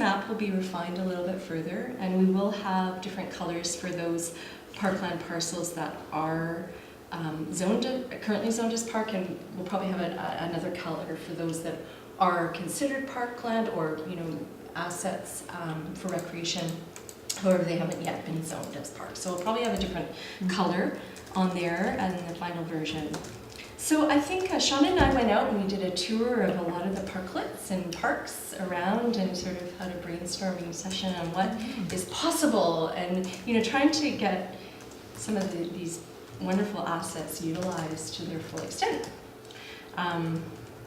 map will be refined a little bit further, and we will have different colors for those parkland parcels that are currently zoned as park, and we'll probably have another color for those that are considered parkland or, you know, assets for recreation. However, they haven't yet been zoned as parks. So we'll probably have a different color on there and the final version. So I think Shauna and I went out and we did a tour of a lot of the parklets and parks around and sort of had a brainstorming session on what is possible and, you know, trying to get some of these wonderful assets utilized to their full extent.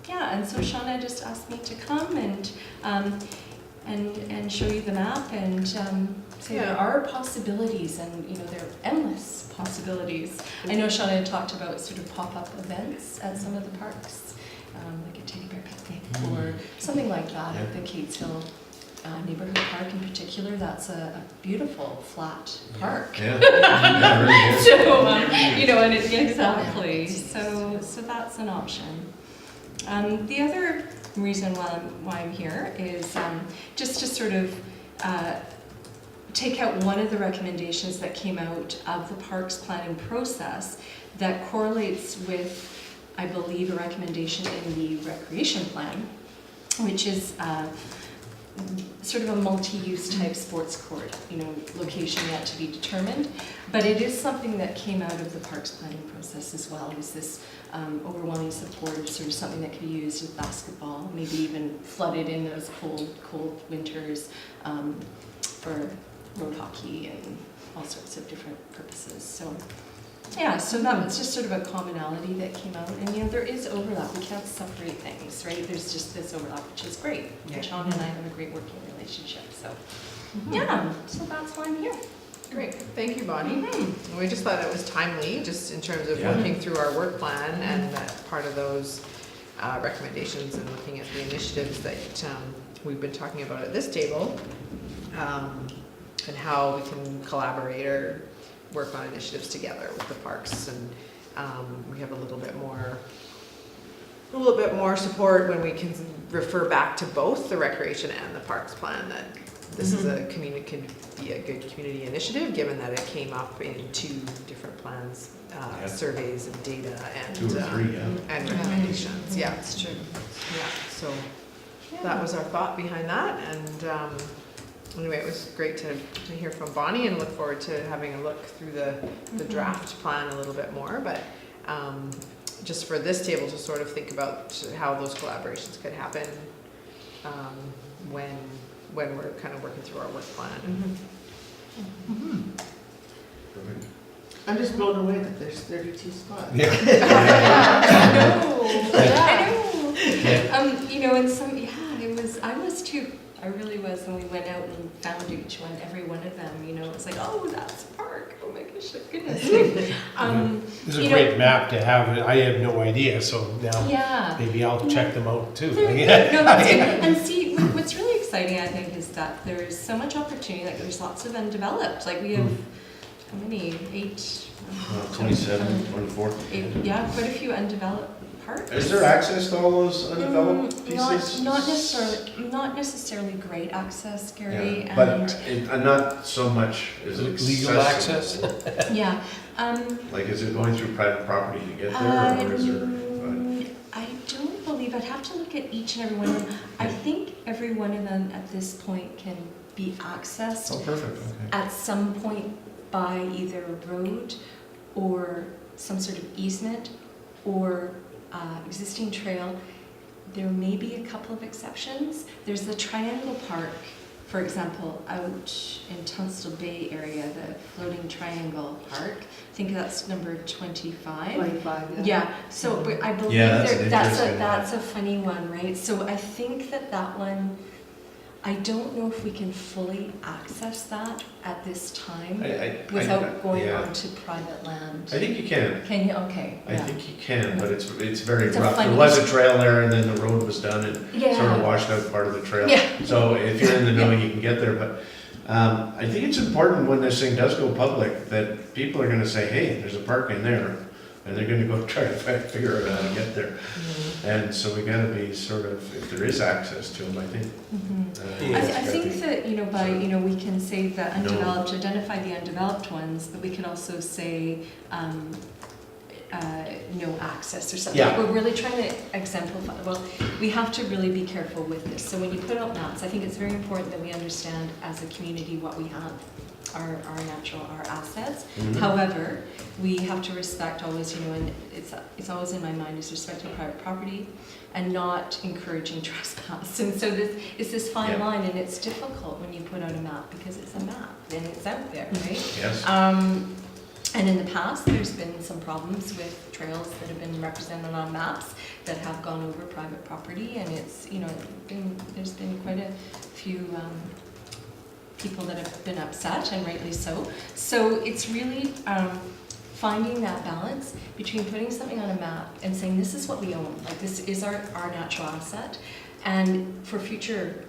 Yeah, and so Shauna just asked me to come and show you the map and say there are possibilities, and you know there are endless possibilities. I know Shauna had talked about sort of pop-up events at some of the parks, like a teddy bear picnic or something like that at the Catesville neighborhood park in particular. That's a beautiful flat park. Yeah, yeah, really is. So you know, and exactly. So that's an option. The other reason why I'm here is just to sort of take out one of the recommendations that came out of the parks planning process that correlates with, I believe, a recommendation in the recreation plan, which is sort of a multi-use type sports court, you know, location yet to be determined. But it is something that came out of the parks planning process as well. It was this overwhelming support of sort of something that could be used with basketball, maybe even flooded in those cold winters for road hockey and all sorts of different purposes. So yeah, so that was just sort of a commonality that came out. And you know, there is overlap. We can't separate things, right? There's just this overlap, which is great. Yeah. And Sean and I have a great working relationship. So yeah, so that's why I'm here. Great, thank you, Bonnie. We just thought it was timely, just in terms of Yeah. working through our work plan and that part of those recommendations and looking at the initiatives that we've been talking about at this table, and how we can collaborate or work on initiatives together with the parks. And we have a little bit more support when we can refer back to both the recreation and the parks plan, that this is can be a good community initiative, given that it came up in two different plans, surveys and data and Two or three, and recommendations. Yeah, That's true. yeah. So that was our thought behind that. And anyway, it was great to hear from Bonnie, and look forward to having a look through the draft plan a little bit more. But just for this table to sort of think about how those collaborations could happen when we're kind of working through our work plan. Perfect. I'm just blown away that there's 32 spots. I know. You know, and I was too. I really was when we went out and found every one of them. You know, it was like, oh, that's a park. Oh my goodness. It's a great map to have. I have no idea, so now Yeah. maybe I'll check them out too. No, that's good. And see, what's really exciting, I think, is that there's so much opportunity. Like, there's lots of undeveloped. Like, we have how many? 8. 27, 24. 8, yeah, quite a few undeveloped parks. Is there access to all those undeveloped pieces? Not necessarily great access, Gary. Yeah, but not so much is it Legal access? Yeah. Like, is it going through private property to get there, or is there? I don't believe, I'd have to look at each and every one of them. I think every one of them at this point can be accessed Oh, perfect. Okay. at some point by either road or some sort of easement or existing trail. There may be a couple of exceptions. There's the Triangle Park, for example, out in Tunstall Bay area, the Floating Triangle Park. I think that's number 25. 25, Yeah, so but I believe Yeah, that's an interesting one. that's a funny one, right? So I think that one, I don't know if we can fully access that at this time without going yeah. onto private land. I think you can. Can you? Okay. I Yeah. think you can, but it's very It's a rough. funny- There was a trail there, and then the road was done and Yeah. sort of washed out part of the trail. Yeah. So if you're in the know, you can get there. But I think it's important when this thing does go public that people are going to say, "Hey, there's a park in there," and they're going to go try to figure out how to get there. And so we got to be sort of, if there is access to them, I think. I think we can say the undeveloped, identify the undeveloped ones, but we could also say, no access or something. Yeah. We're really trying to exemplify, well, we have to really be careful with this. So when you put out maps, I think it's very important that we understand as a community what we have, our assets. Mhm. However, we have to respect always, and it's always in my mind is respecting private property and not encouraging trespass. And so it's this fine Yeah. line, and it's difficult when you put out a map because it's a map and it's out there, right? Yes. And in the past, there's been some problems with trails that have been represented on maps that have gone over private property, and it's, there's been quite a few people that have been upset, and rightly so. So it's really finding that balance between putting something on a map and saying, this is what we own, like this is our natural asset, and for future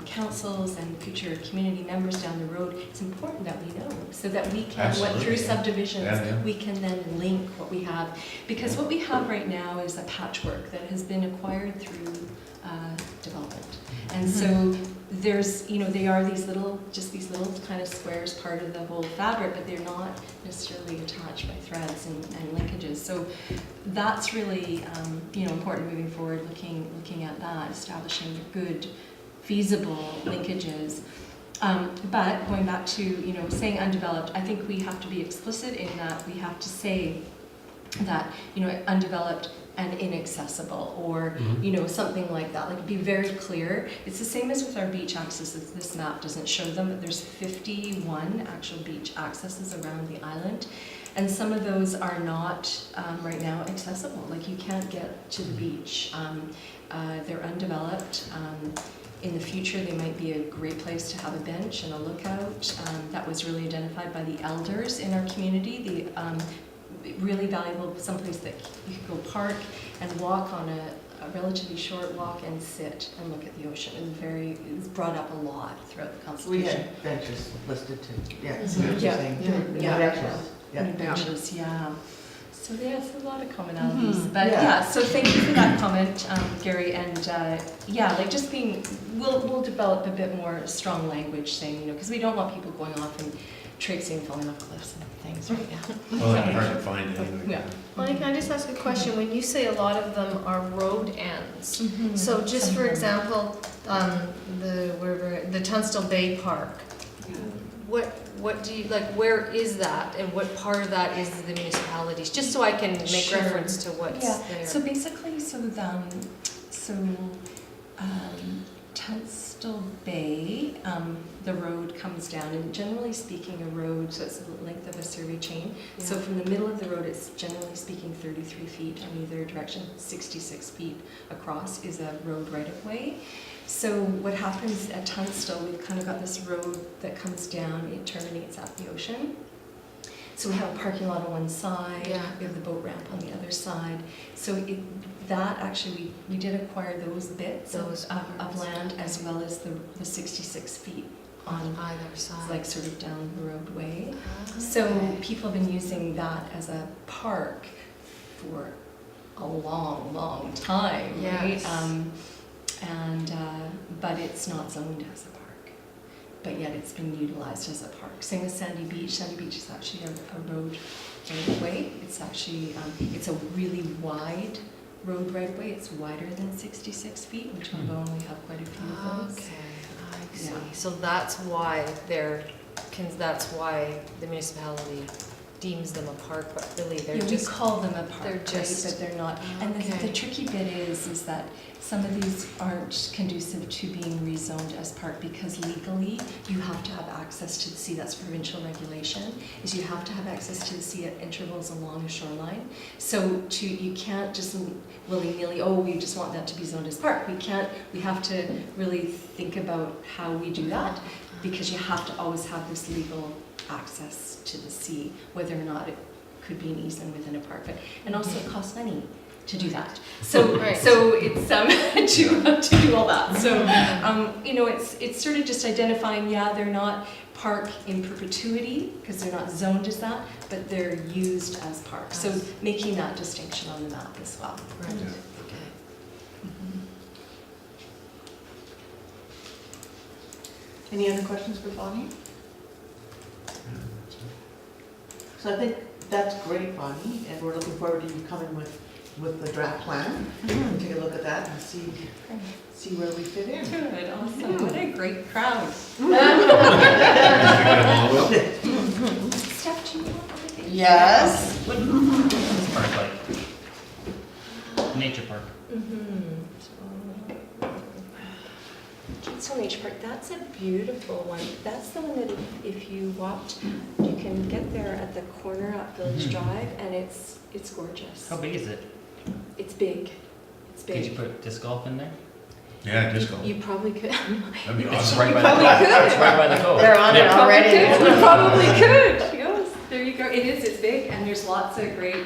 councils and future community members down the road, it's important that we know so that we can, Absolutely, through yeah. subdivisions, Yeah. we can then link what we have. Because what we have right now is a patchwork that has been acquired through development. And so there's, they are these little kind of squares, part of the whole fabric, but they're not necessarily attached by threads and linkages. So that's really, important moving forward, looking at that, establishing good, feasible linkages. But going back to, saying undeveloped, I think we have to be explicit in that we have to say that, undeveloped and inaccessible, or, something like that. Like, be very clear. It's the same as with our beach accesses. This map doesn't show them, but there's 51 actual beach accesses around the island. And some of those are not, right now, accessible. Like, you can't get to the beach. They're undeveloped. In the future, they might be a great place to have a bench and a lookout. That was really identified by the elders in our community. Really valuable, someplace that you could go park and walk on a relatively short walk and sit and look at the ocean. It was brought up a lot throughout the We consultation. had benches listed too, yeah. Mhm. so what you're Yeah. saying. Yeah. Benches, yeah. New benches, yeah. So there's a lot of commonalities, Mhm. but Yeah. yeah. So thank you for that comment, Gary. And just being, we'll develop a bit more strong language, saying, because we don't want people going off and traipsing, falling off cliffs and things right now. Well, it's hard to find anyway. Yeah. Molly, can I just ask a question? When you say a lot of them are road ends, so just for example, the Tunstall Bay Park, what do you, where is that, and what part of that is the municipalities? Just so I can make Sure. reference to what's Yeah. there. So basically, Tunstall Bay, the road comes down, and generally speaking, a road, so it's the length of a survey chain. So Yeah. from the middle of the road, it's generally speaking 33 feet in either direction, 66 feet across is a road right-of-way. So what happens at Tunstall, we've kind of got this road that comes down, it terminates at the ocean. So we have a parking lot on one side, Yeah. we have the boat ramp on the other side. So we did acquire those bits Those of parts. land, as well as the 66 feet on, Either side. like, sort of down the roadway. Ah, So okay. people have been using that as a park for a long, long time, right? Yes. But it's not zoned as a park, but yet it's been utilized as a park. Same with Sandy Beach. Sandy Beach is actually a road right-of-way. It's actually, it's a really wide road right-of-way. It's wider than 66 feet, which we only have quite a few of those. Okay, I see. Yeah. So that's why that's why the municipality deems them a park, but really they're Yeah, we just. call them a park, they're right, just- but they're not. And Okay. the tricky bit is that some of these aren't conducive to being rezoned as park, because legally you have to have access to the sea. That's provincial regulation, is you have to have access to the sea at intervals along a shoreline. So you can't just willy-nilly, we just want that to be zoned as park. We have to really think about how we do that, because you have to always have this legal access to the sea, whether or not it could be an easement within a park. And also it costs money to do that. So Right. so it's to do all that. So it's sort of just identifying, they're not park in perpetuity because they're not zoned as that, but they're used as park. So making that distinction on the map as well. Right. Yeah. Okay. Any other questions for Bonnie? So I think that's great, Bonnie, and we're looking forward to you coming with the draft plan. Take a look at that and see where we fit in. Good, awesome. What a great crowd. Steph, do you want anything? Yes. This park like nature park. Kingston Nature Park, that's a beautiful one. That's the one that if you walked, you can get there at the corner up Village Drive, and it's gorgeous. How big is it? It's big. It's Did you big. put disc golf in there? Yeah, disco. You probably could. That'd be It's awesome. right by probably the could. It's right by the cove. They're on it Yeah. already. You probably could. Yes, there you go. It is. It's big, and there's lots of great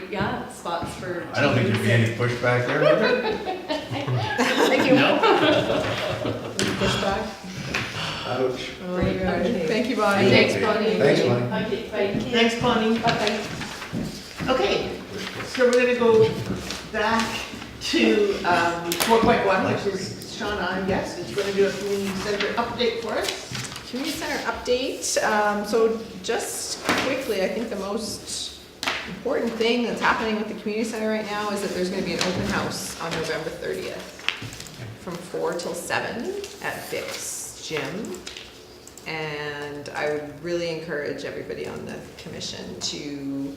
spots for. I don't think there'd be any pushback there, would there? Thank you. No? Push back. Ouch. Oh, Great, yeah. okay. Thank you, Bonnie. Thanks, Bonnie. Thanks, Bonnie. Thanks, Bonnie. Bye. Okay, so we're gonna go back to 4.1, which is Shauna, yes, is gonna do a community center update for us. Community Center update. So just quickly, I think the most important thing that's happening with the Community Center right now is that there's going to be an open house on November 30th from 4 till 7 at Dick's Gym. And I would really encourage everybody on the commission to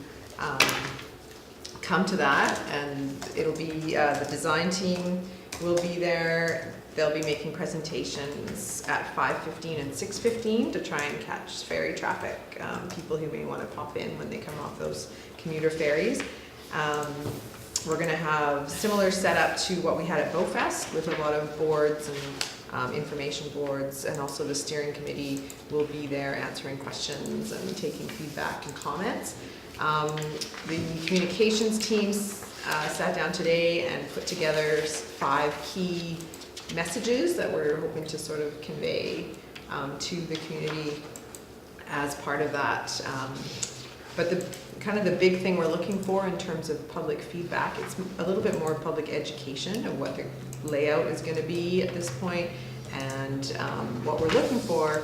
come to that. And it'll be, the design team will be there. They'll be making presentations at 5:15 and 6:15 to try and catch ferry traffic, people who may want to pop in when they come off those commuter ferries. We're going to have similar setup to what we had at BowFest with a lot of boards and information boards, and also the steering committee will be there answering questions and taking feedback and comments. The communications teams sat down today and put together 5 key messages that we're hoping to sort of convey to the community as part of that. But the kind of the big thing we're looking for in terms of public feedback, it's a little bit more public education of what the layout is going to be at this point, and what we're looking for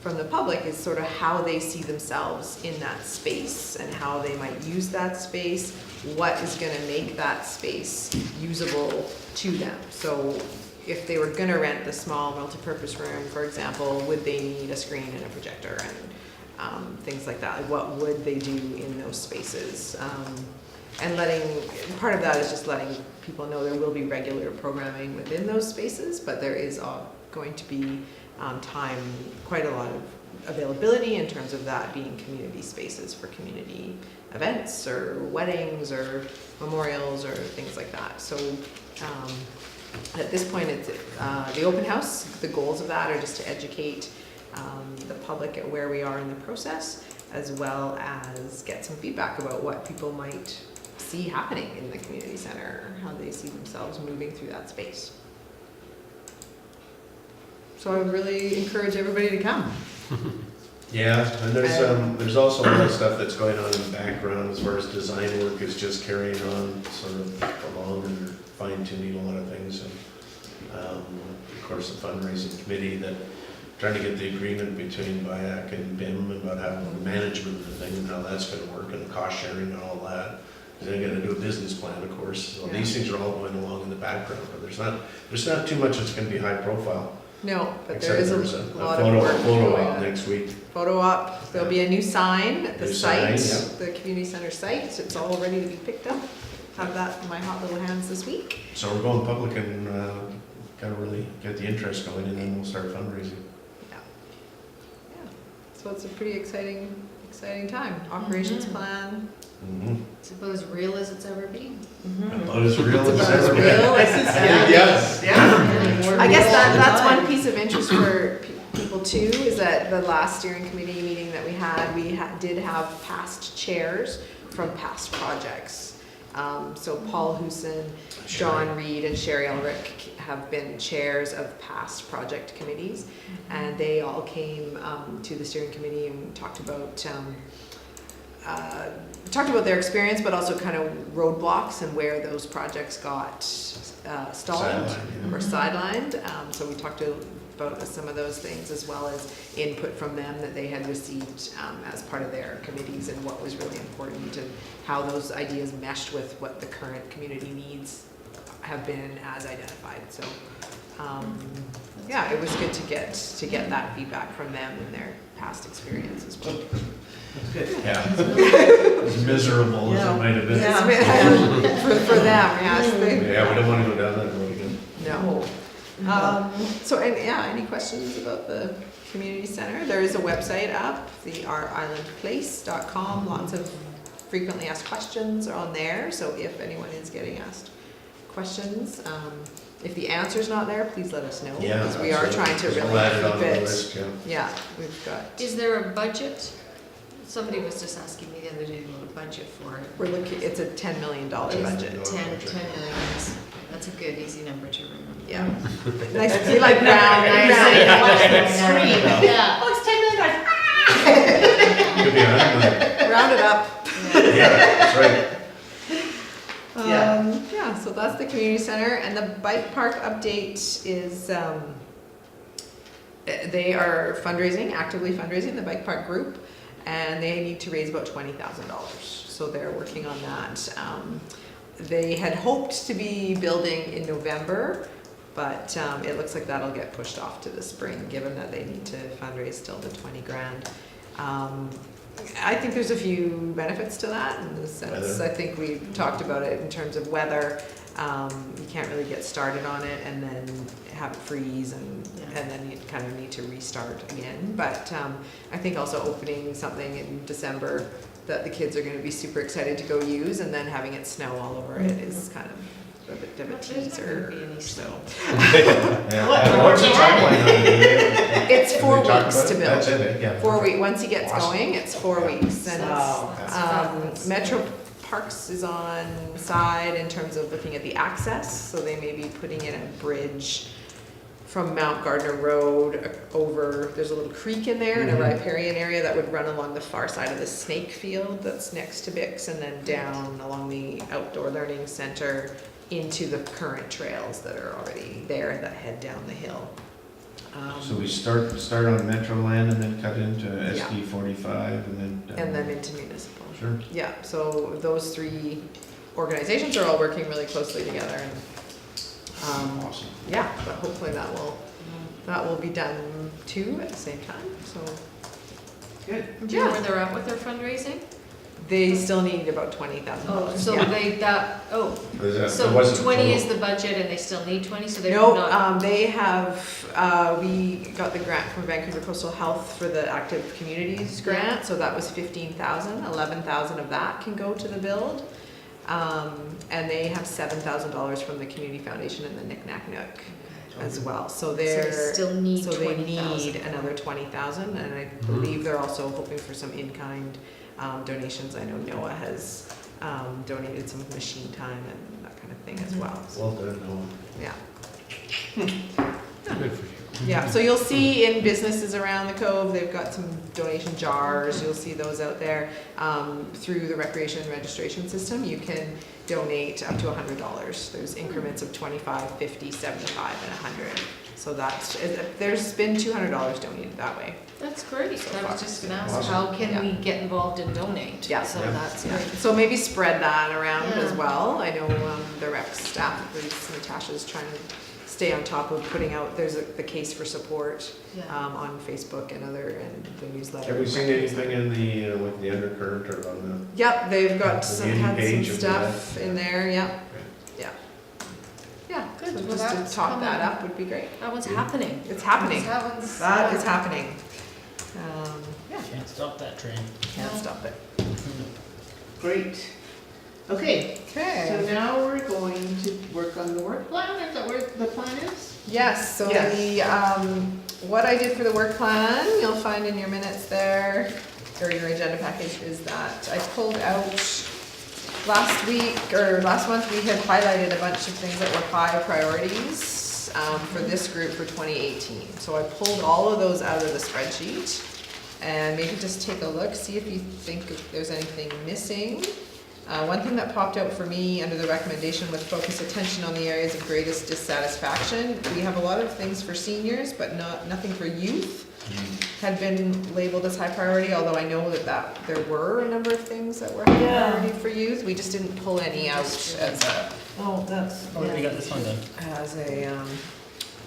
from the public is sort of how they see themselves in that space and how they might use that space, what is going to make that space usable to them. So if they were going to rent the small multipurpose room, for example, would they need a screen and a projector and things like that? Like, what would they do in those spaces? And part of that is just letting people know there will be regular programming within those spaces, but there is going to be quite a lot of availability in terms of that being community spaces for community events or weddings or memorials or things like that. So at this point, it's the open house. The goals of that are just to educate the public at where we are in the process, as well as get some feedback about what people might see happening in the community center, how they see themselves moving through that space. So I would really encourage everybody to come. Yeah, and there's also a lot of stuff that's going on in the background as far as design work is just carrying on sort of along, and they're fine tuning a lot of things. And of course, the fundraising committee that trying to get the agreement between BIAC and BIM about how the management of the thing and how that's going to work, and the cost sharing and all that. They're going to do a business plan, of course. So Yeah. these things are all going along in the background, but there's not too much that's going to be high profile. No, but Except there is there's a lot of photo work photo going op on. next week. Photo op, there'll be a new sign at the New sign, site, the community center site. It's all ready to be picked up. Have that in my hot little hands this week. So we're going public and kind of really get the interest going, and then we'll start fundraising. Yeah. So it's a pretty exciting time. Operations plan. Mm-hmm. It's about as real as it's ever been. About as real It's as about as ever. real as it's Yes. Yeah. I guess that's one piece of interest for people too, is that the last steering committee meeting that we had, did have past chairs from past projects. So Paul Hooson, John Reed, and Sherry Elric have been chairs of past project committees, and they all came to the steering committee and talked about their experience, but also kind of roadblocks and where those projects got stalled Sidelined, or sidelined. So we talked a about some of those things, as well as input from them that they had received as part of their committees, and what was really important, and how those ideas meshed with what the current community needs have been as identified. So yeah, it was good to get that feedback from them and their past experience as well. Yeah. As miserable as it might have been. For them, yes. Yeah, we don't want to go down that road again. No. So, and yeah, any questions about the community center? There is a website up, the ourislandplace.com. Lots of frequently asked questions are on there. So if anyone is getting asked questions, if the answer's not there, please let us know. Yeah, Because we are trying to really We'll add it on keep the it. list, yeah. Yeah, we've got. Is there a budget? Somebody was just asking me the other day about a budget for it. We're looking. It's a $10 million budget. $10 10 budget. million. That's a good, easy number to remember. Yeah. Nice to see like round. Yeah. Oh, it's $10 million. Could be 100 million. Round it up. Yeah, that's right. Yeah. Yeah, so that's the community center, and the bike park update is, they are fundraising, actively fundraising, the bike park group, and they need to raise about $20,000, so they're working on that. They had hoped to be building in November, but it looks like that'll get pushed off to the spring, given that they need to fundraise still the 20 grand. I think there's a few benefits to that in the sense, Weather. I think we talked about it in terms of weather. You can't really get started on it and then have it freeze, and then you kind of need to restart again. But I think also opening something in December that the kids are going to be super excited to go use, and then having it snow all over it is kind of a bit of a There's not gonna be teaser. any So Yeah. What's the timeline on it? it's 4 Did we talk weeks about to it? build. That's it, yeah. 4 weeks. Once he gets Awesome. going, it's 4 weeks, and Wow. Metro Parks is on side in terms of looking at the access, so they may be putting in a bridge from Mount Gardner Road over, there's a little creek in there in a Mhm. riparian area that would run along the far side of the snake field that's next to Bix, and then down along the outdoor learning center into the current trails that are already there that head down the hill. So we start on Metro Land and then cut into Yeah. SD 45 and then. And then into municipal. Sure. Yeah, so those 3 organizations are all working really closely together, and Awesome. yeah, but hopefully that will be done too at the same time. So Good. Do you know where they're at with their fundraising? they still need about $20,000. Oh, so yeah. so wasn't 20 is total. the budget and they still need 20, so they're No, not. they have, we got the grant from Vancouver Coastal Health for the Active Communities grant, so that was 15,000. 11,000 of that can go to the build. And they have $7,000 from the Community Foundation and the Knick Knack Nook as well. So So they they're, still need so they 20,000. need another 20,000, and I believe they're also hoping for some in-kind donations. I know Noah has donated some machine time and that kind of thing as well. So, Well done, Noah. yeah. Good for you. Yeah, so you'll see in businesses around the Cove, they've got some donation jars, you'll see those out there. Through the recreation registration system, you can donate up to $100. There's increments of 25, 50, 75, and 100. So that's, there's been $200 donated that way. That's great. So I far. was just gonna ask, Awesome. how can we get involved and donate? Yeah. So Yeah. that's Yeah. great. So maybe spread that around as Yeah. well. I know the rec staff, Natasha's trying to stay on top of putting out, there's the case for support Yeah. on Facebook and the newsletter. Have we seen anything in the, with the undercurrent or on Yep, they've got The some, beauty had some page of stuff that. in there, yep. Okay. Yeah. Yeah, Good. so Well, just that's to top that coming. up would be great. That one's happening. It's happening. That is happening. Yeah, Can't stop that train. can't stop it. Great. Okay, so Okay. now we're going to work on the work plan. Is that where the plan is? Yes, so Yes. the, what I did for the work plan, you'll find in your minutes there, or your agenda package, is that I pulled out last week, or last month, we had highlighted a bunch of things that were high priorities for this group for 2018. So I pulled all of those out of the spreadsheet, and maybe just take a look, see if you think if there's anything missing. One thing that popped out for me under the recommendation was focus attention on the areas of greatest dissatisfaction. We have a lot of things for seniors, but nothing for youth had been labeled as high priority, although I know that there were a number of things that were high Yeah. priority for youth. We just didn't pull any out as a, Oh, that's. Oh, we got this one done.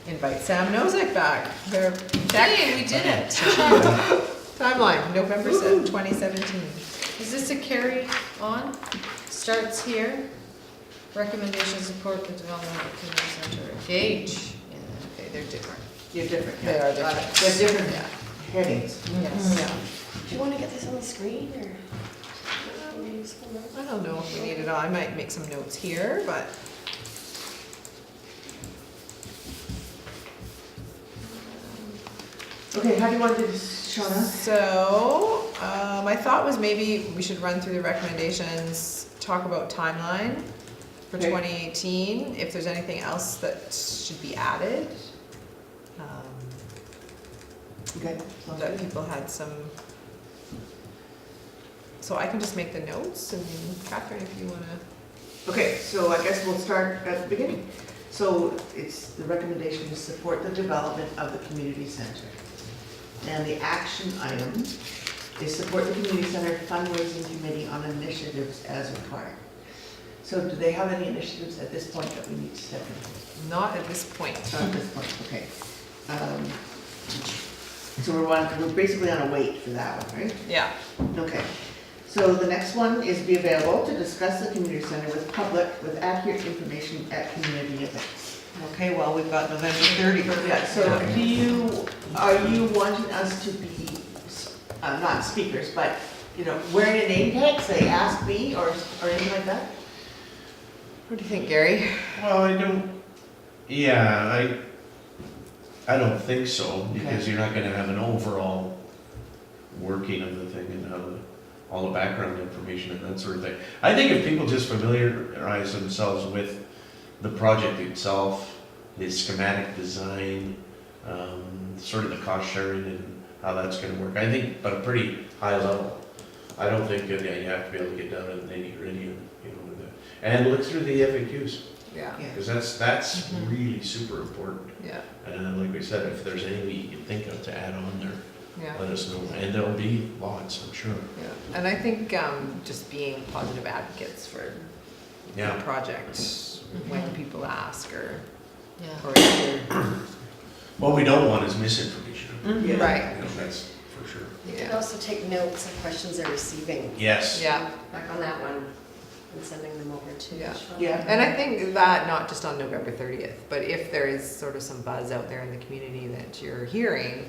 invite Sam Nozick back. Hey, we did it. Timeline, November 7th, 2017. Is this a carry on? Starts here. Recommendation support the development of the community center. Engage. Yeah, okay, they're different. You're different, They yeah. are different. They're different Yeah. headings. Yes. Yeah. Do you want to get this on the screen or? I don't know if we need it all. I might make some notes here, but. Okay, how do you want to do this, Shauna? So, my thought was maybe we should run through the recommendations, talk about timeline for Okay. 2018, if there's anything else that should be added. Okay, sounds That good. people had some. So I can just make the notes, and Catherine, if you wanna. Okay, so I guess we'll start at the beginning. So it's the recommendation to support the development of the community center. And the action item is support the community center fundraising committee on initiatives as required. So do they have any initiatives at this point that we need to step in? Not at this point. Not at this point, okay. So we're basically on a wait for that one, right? Yeah. Okay. So the next one is be available to discuss the community center with public with accurate information at community events. Okay, well, we've got November 30th. Yeah, so are you wanting us to be, not speakers, but, wearing a name tag, say, ask me, or anything like that? What do you think, Gary? Well, I don't think so, because you're not gonna have an overall working of the thing and how all the background information and that sort of thing. I think if people just familiarize themselves with the project itself, the schematic design, sort of the cost sharing and how that's gonna work, I think, but a pretty high level. I don't think that you have to be able to get down to the nitty gritty and look through the FAQs, Yeah. because that's really super important. Yeah. And like we said, if there's any you can think of to add on there, Yeah. let us know. And there'll be lots, I'm sure. Yeah. And I think just being positive advocates for Yeah. the project when people ask or Yeah. if you're- What we don't want is misinformation. Yeah. right. That's for sure. You can Yeah. also take notes of questions they're receiving, Yes. Yeah. back on that one, and sending them over to Yeah. Sean. Yeah. And I think that not just on November 30th, but if there is sort of some buzz out there in the community that you're hearing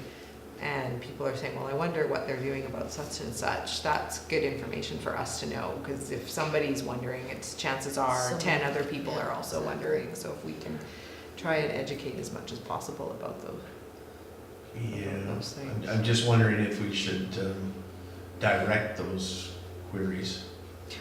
and people are saying, well, I wonder what they're doing about such and such, that's good information for us to know, because if somebody's wondering, chances are 10 other people are also wondering. So if we can try and educate as much as possible about those. Yeah. Those things. I'm just wondering if we should direct those queries.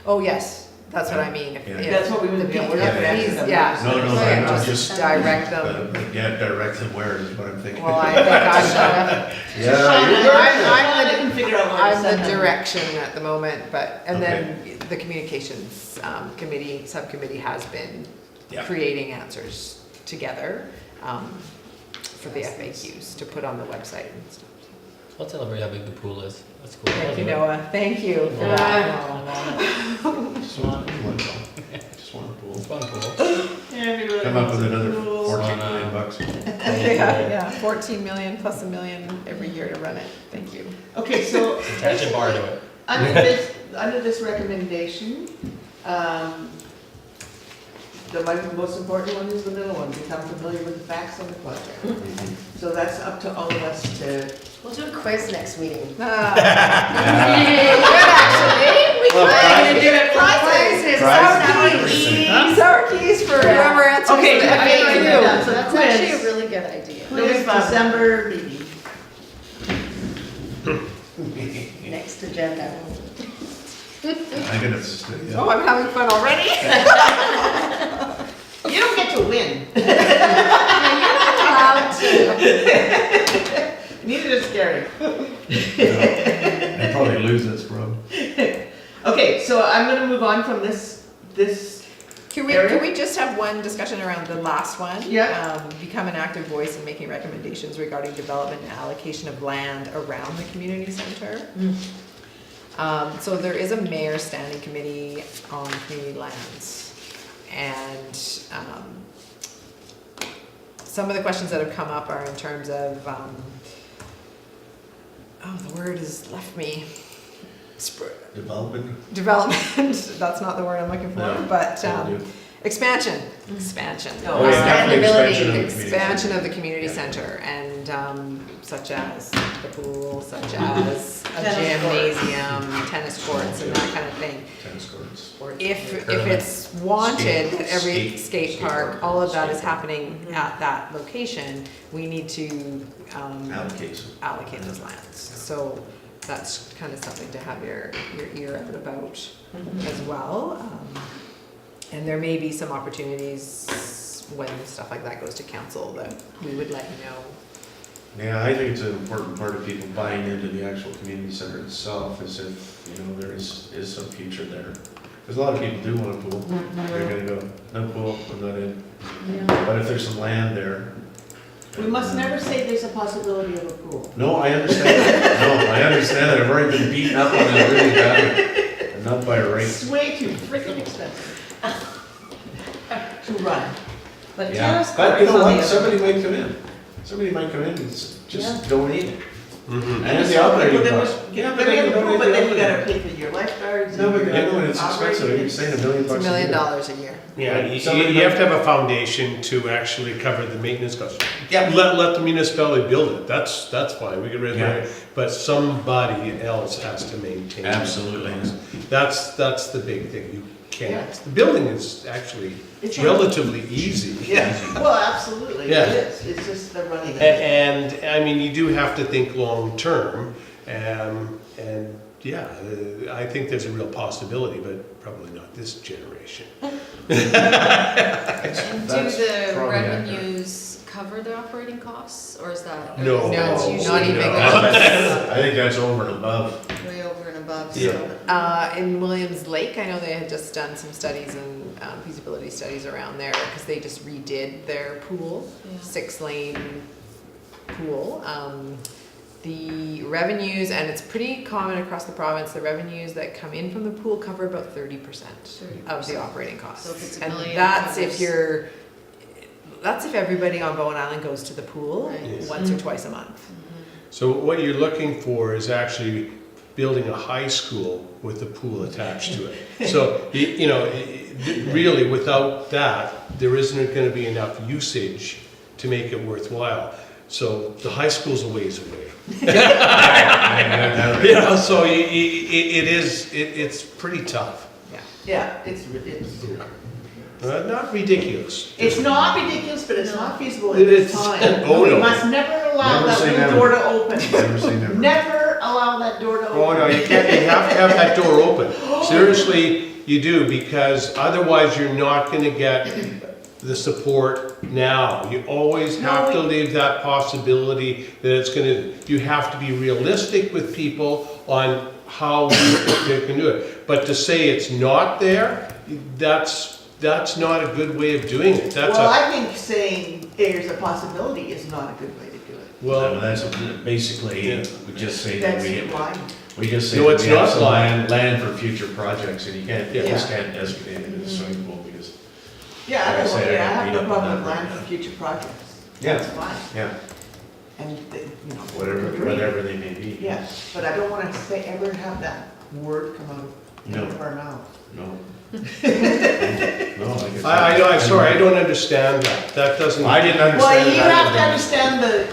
Oh, yes, that's what I mean. If- Yeah. if That's what we would the do. We're not gonna fees- ask them. Yeah. No, no, So I'm just just, direct them. yeah, direct them where is what I'm thinking. Well, I think I'm Yeah, you're right. I can figure out where to I'm send the them. direction at the moment, but, and then the communications subcommittee has been Yeah. creating answers together for the FAQs to put on the website and stuff. I'll tell everybody how big the pool is. That's cool. Thank you, Noah, thank you for that. Just want just want a pool. It's fun pool. Everybody Come up wants with a another rule. 14 million bucks. Yeah, 14 million plus $1 million every year to run it, thank you. Okay, so Attach a bar to it. under this recommendation, the most important one is the middle one, become familiar with the facts on the project. So that's up to all of us to, We'll do a quiz next meeting. Good, actually. We Well, could prizes. do it prizes. Prizes. Sour keys for whoever answers Okay, the I made it FAQ. up. So That's quiz. actually a really good idea. quiz December meeting. Next agenda. I'm gonna stay. Oh, I'm having fun already. You don't get to win. Allowed to. Neither does Gary. I probably lose this, bro. Okay, so I'm gonna move on from this Can we, area? can we just have one discussion around the last one? Yeah. Become an active voice in making recommendations regarding development and allocation of land around the community center. So there is a mayor standing committee on community lands. And some of the questions that have come up are in terms of, the word has left me. Development. Development, that's not the word I'm looking for, No, but can do. expansion. Oh, Oh, yeah, definitely expansion of the community. Expansion of the community Yeah. center, and such as the pool, such as a Tennis gymnasium, tennis courts, and that kind of thing. Tennis courts. If Tournament. it's wanted, Skate- that every skate- skate skate park, park, all of that is skate park. happening at that location, we need to Allocate some. allocate those lands. So that's kind of something to have your ear out about as well. And there may be some opportunities when stuff like that goes to council that we would let you know. Yeah, I think it's an important part of people buying into the actual community center itself, is if, there is some future there. Because a lot of people do want a pool. They're gonna go, no pool, I'm not in. But if there's some land there. We must never say there's a possibility of a pool. No, I understand that. No, I understand that. I've already been beaten up on that really bad. And not by a rate. It's way too freaking expensive to run. But Yeah, tennis but you courts know on the what? other. Somebody might come in. Somebody might come in and just donate it. Mhm. And the operating But then cost. we- Yeah, but but we have then a you pool, donate but the then you gotta operating. pay for your lifeguards. No, but and I know your it's expensive. operating You're saying $1 million It's bucks $1 a year. million a year. Yeah, you, Somebody you have to have a foundation to actually cover the maintenance costs. Yeah. Let the municipality build it, that's fine, we can raise Yeah. money, but somebody else has to maintain. Absolutely. those. That's the big thing, you can't, Yeah. the building is actually It's relatively easy. Yeah, well, absolutely, it Yeah. is. It's just the running. of it. And, I mean, you do have to think long-term, and, yeah, I think there's a real possibility, but probably not this generation. And do That's the probably accurate. revenues cover the operating costs, or is that? or No. is that's No, usually not even I think that's over and above. Way over and above, so. Yeah. In Williams Lake, I know they had just done some studies and feasibility studies around there, because they just redid their pool, Yeah. 6-lane pool. The revenues, and it's pretty common across the province, the revenues that come in from the pool cover about 30% of the operating costs. So if it's a And million, it that's covers- that's if everybody on Bowen Island goes to the pool Right. Yes. once or twice a month. So what you're looking for is actually building a high school with a pool attached to it. So, really, without that, there isn't gonna be enough usage to make it worthwhile. So the high school's a ways away. So it's pretty tough. Yeah, it's Not ridiculous. not ridiculous, but it's not feasible It at this is. time. Oh, We no. must never allow Never that say little never. door to open. Never say never. Never allow that door to open. Oh, no, you can't, you have to have that door open. Seriously, you do, because otherwise you're not gonna get the support now. You always have to leave that possibility that it's gonna, you have to be realistic with people on how they can do it. But to say it's not there, that's not a good way of doing it. That's Well, a, I think saying there's a possibility is not a good way to do it. Well, well, that's basically, Yeah. we just say that That's lying. we just say No, that it's we have not some lying. land for future projects, and you just Yeah. can't designate it as a swimming pool, because, Yeah, Like I I don't, said, I I got have beat no up on problem that with land right for future projects. Yeah. That's fine. yeah, And, whatever they may be. Yeah, but I don't wanna say, ever have that word come out No. of our mouth. No. No, like I I'm said, sorry, I don't understand that. That doesn't. I didn't understand Well, you that. have to understand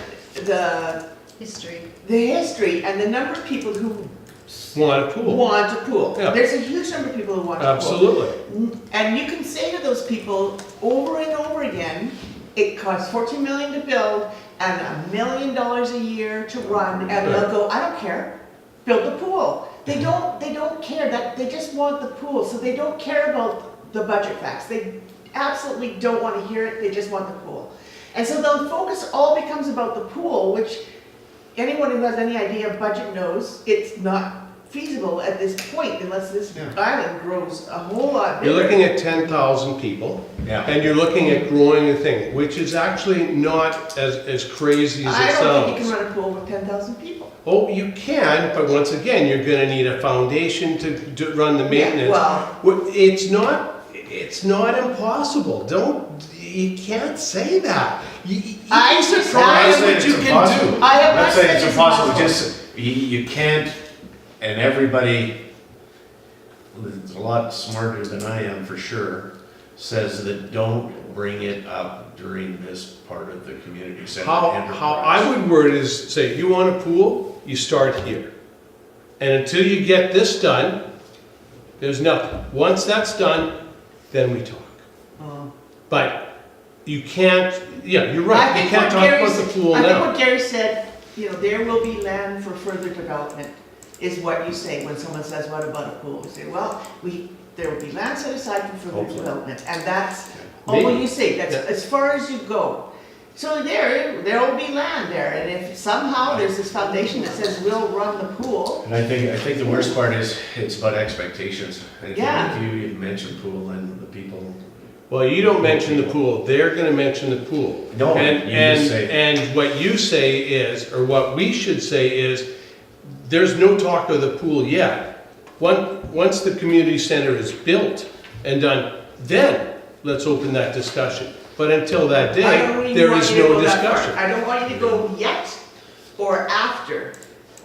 History. the history and the number of people who Want a pool. want a pool. Yeah. There's a huge number of people who want a pool. Absolutely. And you can say to those people over and over again, it costs 14 million to build and $1 million a year to run, and they'll go, I don't care, build the pool. They don't care, that they just want the pool, so they don't care about the budget facts. They absolutely don't want to hear it, they just want the pool. And so the focus all becomes about the pool, which anyone who has any idea of budget knows it's not feasible at this point unless this Yeah. island grows a whole lot You're bigger. looking at 10,000 people, Yeah. and you're looking at growing the thing, which is actually not as crazy as I it don't think you can sounds. run a pool with 10,000 people. Oh, you can, but once again, you're gonna need a foundation to run the maintenance. Well, It's not impossible. You can't say that. You'd I be just- surprised I'm not what saying you it's can impossible. do. I have I'm not not saying said it's it's impossible, impossible. just, you can't, and everybody, is a lot smarter than I am for sure, says that don't bring it up during this part of the community center How enterprise. I would word it is, say, you want a pool, you start here. And until you get this done, there's nothing. Once that's done, then we talk. But you can't, yeah, you're I right, you think can't what talk Gary about the s- pool I think now. what Gary said, there will be land for further development, is what you say when someone says, what about a pool? We say, well, there will be land set aside for further Hopefully. development, and that's all Maybe. you say, that's Yeah. as far as you go. So there will be land there, and if somehow there's this foundation that says we'll run the pool, And I think the worst part is, it's about expectations. And Yeah. if you even mention pool, then the people, Well, you don't mention the pool, they're gonna mention the pool. no, And, you just say. and what you say is, or what we should say is, there's no talk of the pool yet. Once the community center is built and done, then let's open that discussion. But until that I day, don't even there want is you to no go that far. discussion. I don't want you to go yet or after.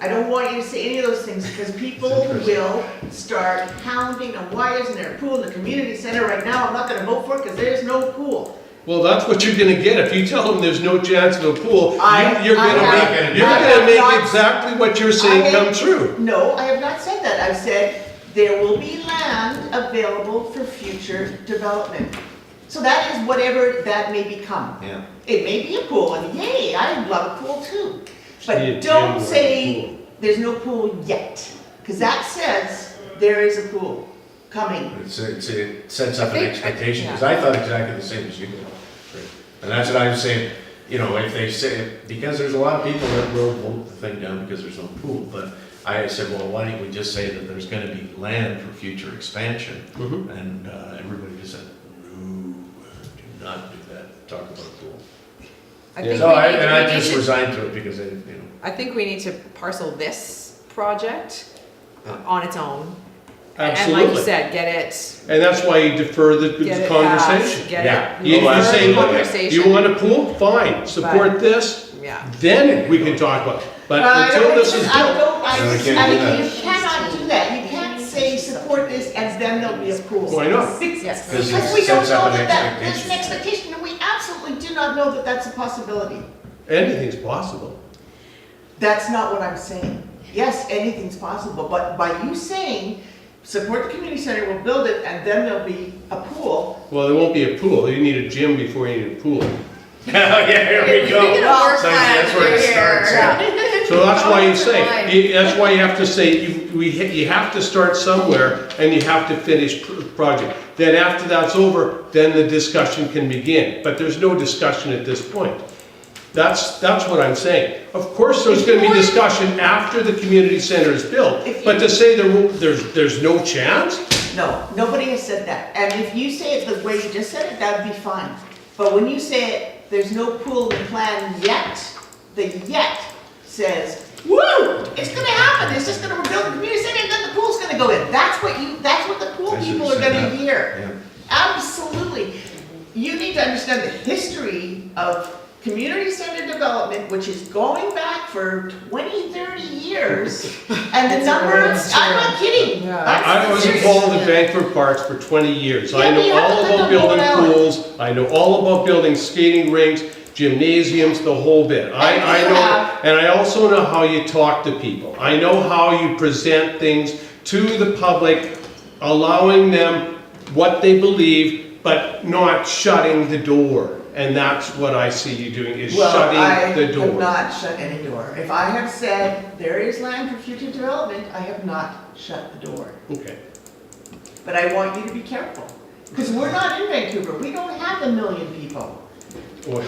I don't want you to say any of those things, because people will start hounding, and why isn't there a pool in the community center right now? I'm not gonna vote for it because there's no pool. Well, that's what you're gonna get. If you tell them there's no chance of a pool, you're I gonna have- you're I gonna have make not- exactly what you're saying come true. No, I have not said that. I've said there will be land available for future development. So that is whatever that may become. Yeah. It may be a pool, and yay, I'd love a pool too. Be a But gym don't or a say pool. there's no pool yet, because that says there is a pool coming. It sets up an think- expectation, because I thought exactly the same as you did. And that's what I was saying, if they say, because there's a lot of people that will vote the thing down because there's no pool, but I said, well, why don't we just say that there's gonna be land for future expansion? Mhm. And everybody just said, no, do not do that, talk about a pool. I Yeah. think So we I, need- and we I need just to- resigned to it because I think we need to parcel this project on its own. And like you Absolutely. said, get it, And that's why you defer the get it conversation. passed, get Yeah. it. You Oh, say, defer the look, conversation. you want a pool? Fine, support this, Yeah. then we can talk about it. But I until don't- this is I built, don't, No, we can't do you that. cannot do that. You can't say support this and then there'll be a pool. Why not? Yes. Because Because it we don't sets up know an that there's an expectation. expectation, and we absolutely do not know that that's a possibility. anything's possible. That's not what I'm saying. Yes, anything's possible, but by you saying, support the community center, we'll build it, and then there'll be a pool. Well, there won't be a pool, you need a gym before you need a pool. Yeah, here we go. Speaking of work So that's where it starts. plan, So that's why you say, Fine. that's why you have to say, you have to start somewhere and you have to finish project. Then after that's over, then the discussion can begin, but there's no discussion at this point. That's what I'm saying. Of course, there's gonna be discussion after the community center is built, but to say there's no chance? No, nobody has said that. And if you say it the way you just said it, that would be fine. But when you say there's no pool in plan yet, the yet says, woo, it's gonna happen, it's just gonna build a community center and then the pool's gonna go in. That's what the pool I should people have are said gonna that. hear. Yeah. Absolutely. You need to understand the history of community center development, which is going back for 20, 30 years. And the It's numbers, true. I'm not kidding. Yeah. I was serious. involved in Vancouver Parks for 20 years. I Yeah, but you know have to all let about them know building now. pools, I know all about building skating rinks, gymnasiums, the whole bit. I And you know, have- and I also know how you talk to people. I know how you present things to the public, allowing them what they believe, but not shutting the door. And that's what I see you doing, is Well, shutting the I have door. not shut any door. If I have said there is land for future development, I have not shut the door. Okay. But I want you to be careful, because we're not in Vancouver. We don't have 1 million people. Well,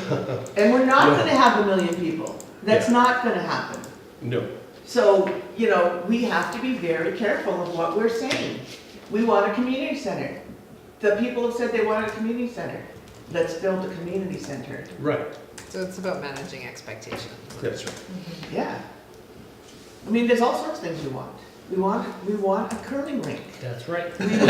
And we're not No. gonna have 1 million people. That's Yeah. not gonna happen. no. So, you know, we have to be very careful of what we're saying. We want a community center. The people have said they want a community center. Let's build a community center. Right, So it's about managing expectations. that's right. Yeah. I mean, there's all sorts of things we want. We want a curling rink. That's right. We Curling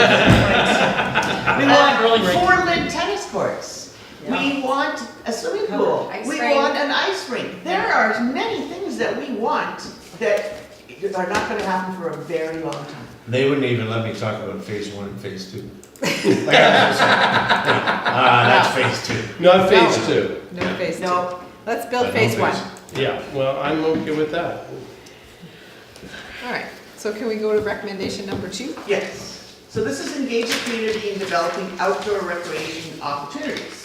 want rink. 4 lit tennis courts. We want a swimming pool. Ice We rink. want an ice rink. There are many things that we want that are not gonna happen for a very long time. They wouldn't even let me talk about phase 1 and phase 2. That's phase 2. Not phase two. No phase two. No, Let's build But no phase one. Yeah, well, I'm okay with that. All right, so can we go to recommendation number 2? yes. So this is engage the community in developing outdoor recreation opportunities.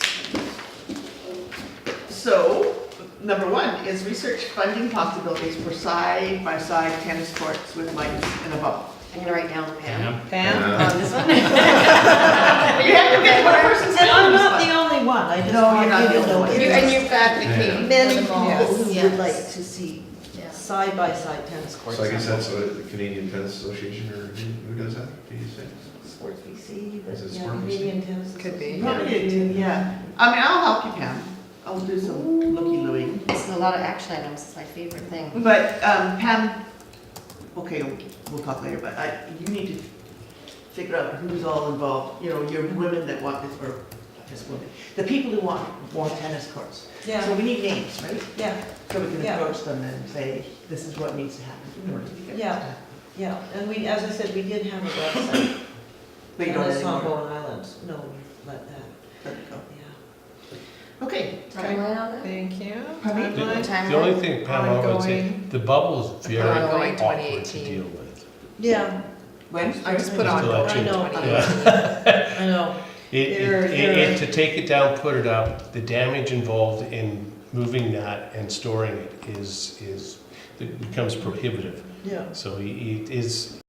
So, number 1 is research funding possibilities for side-by-side tennis courts with lights and above. I'm gonna write down Pam Pam? on this one. We have to get one person's name on I'm this not one. the only one, I just No, want you're not you the to only know. one. And you've advocated Many for people them all. who would Yes. like to see Yeah. side-by-side tennis courts. So I guess that's what the Canadian Tennis Association, or who does that, do you say? Sports VC, but Is it yeah, Sports Canadian Tennis. Could be. Association. Yeah. I mean, I'll help you, Pam. I'll do some looky-looey. It's a lot of action items, it's my favorite thing. But Pam, okay, we'll talk later, but you need to figure out who's all involved. You know, your women that want this, or not just women, the people who want more tennis courts. So Yeah, we need names, right? yeah, So we can Yeah. approach them and say, this is what needs to happen in order to get this to Yeah. happen. yeah, and we, as I said, we did have a website. But you don't Tennis on anymore. Bowen Island, no, let that, Let it go. yeah. Okay. Timeline on that? Thank you. Pardon me? Timeline. The only thing, Pam, I would say, Ongoing. the bubble is very Ongoing awkward to 2018. deal with. Yeah, When? I just put Just on to let I you- know, Yeah. I know. To take it down, put it up, the damage involved in moving that and storing it is, it becomes prohibitive. Yeah. So it is,